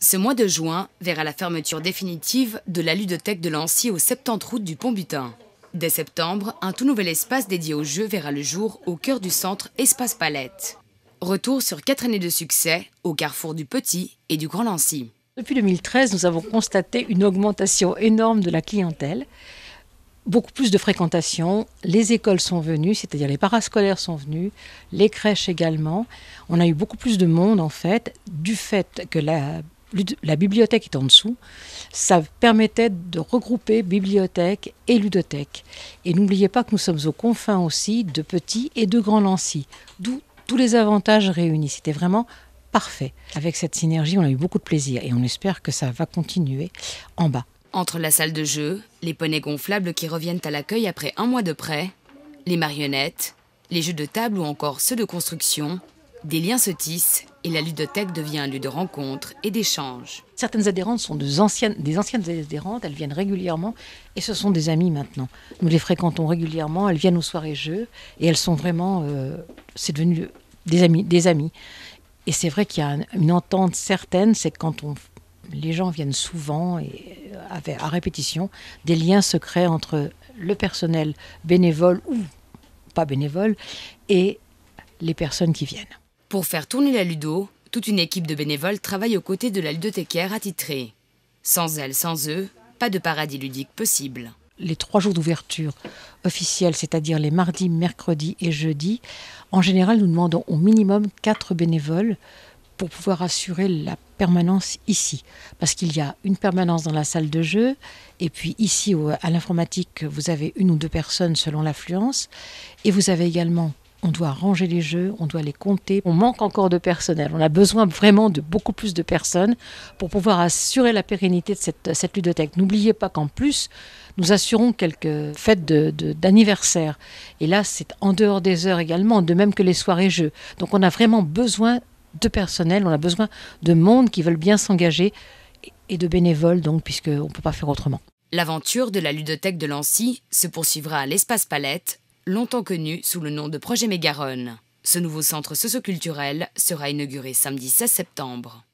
Ce mois de juin verra la fermeture définitive de la ludothèque de Lancy aux 70 routes du Pont-Butin. Dès septembre, un tout nouvel espace dédié aux jeux verra le jour au cœur du centre Espace Palette. Retour sur 4 années de succès au carrefour du Petit et du Grand Lancy. Depuis 2013, nous avons constaté une augmentation énorme de la clientèle. Beaucoup plus de fréquentation, les écoles sont venues, c'est-à-dire les parascolaires sont venus, les crèches également. On a eu beaucoup plus de monde en fait, du fait que la bibliothèque est en dessous. Ça permettait de regrouper bibliothèque et ludothèque. Et n'oubliez pas que nous sommes aux confins aussi de Petit et de Grand Lancy, d'où tous les avantages réunis. C'était vraiment parfait. Avec cette synergie, on a eu beaucoup de plaisir et on espère que ça va continuer en bas. Entre la salle de jeu, les poneys gonflables qui reviennent à l'accueil après un mois de prêt, les marionnettes, les jeux de table ou encore ceux de construction, des liens se tissent et la ludothèque devient un lieu de rencontre et d'échange. Certaines adhérentes sont des anciennes adhérentes, elles viennent régulièrement et ce sont des amies maintenant. Nous les fréquentons régulièrement, elles viennent aux soirées jeux et elles sont vraiment, c'est devenu des amis. Et c'est vrai qu'il y a une entente certaine, c'est quand les gens viennent souvent et à répétition, des liens se créent entre le personnel bénévole ou pas bénévole et les personnes qui viennent. Pour faire tourner la ludo, toute une équipe de bénévoles travaille aux côtés de la ludothécaire attitrée. Sans elle, sans eux, pas de paradis ludique possible. Les 3 jours d'ouverture officiels, c'est-à-dire les mardis, mercredis et jeudis, en général, nous demandons au minimum 4 bénévoles pour pouvoir assurer la permanence ici. Parce qu'il y a une permanence dans la salle de jeu, et puis ici, à l'informatique, vous avez 1 ou 2 personnes selon l'affluence, et vous avez également, on doit ranger les jeux, on doit les compter. On manque encore de personnel, on a besoin vraiment de beaucoup plus de personnes pour pouvoir assurer la pérennité de cette ludothèque. N'oubliez pas qu'en plus, nous assurons quelques fêtes d'anniversaire. Et là, c'est en dehors des heures également, de même que les soirées jeux. Donc on a vraiment besoin de personnel, on a besoin de monde qui veulent bien s'engager et de bénévoles, donc, puisqu'on ne peut pas faire autrement. L'aventure de la ludothèque de Lancy se poursuivra à l'Espace Palette, longtemps connu sous le nom de Projet Mégaronne. Ce nouveau centre socio-culturel sera inauguré samedi 16 septembre.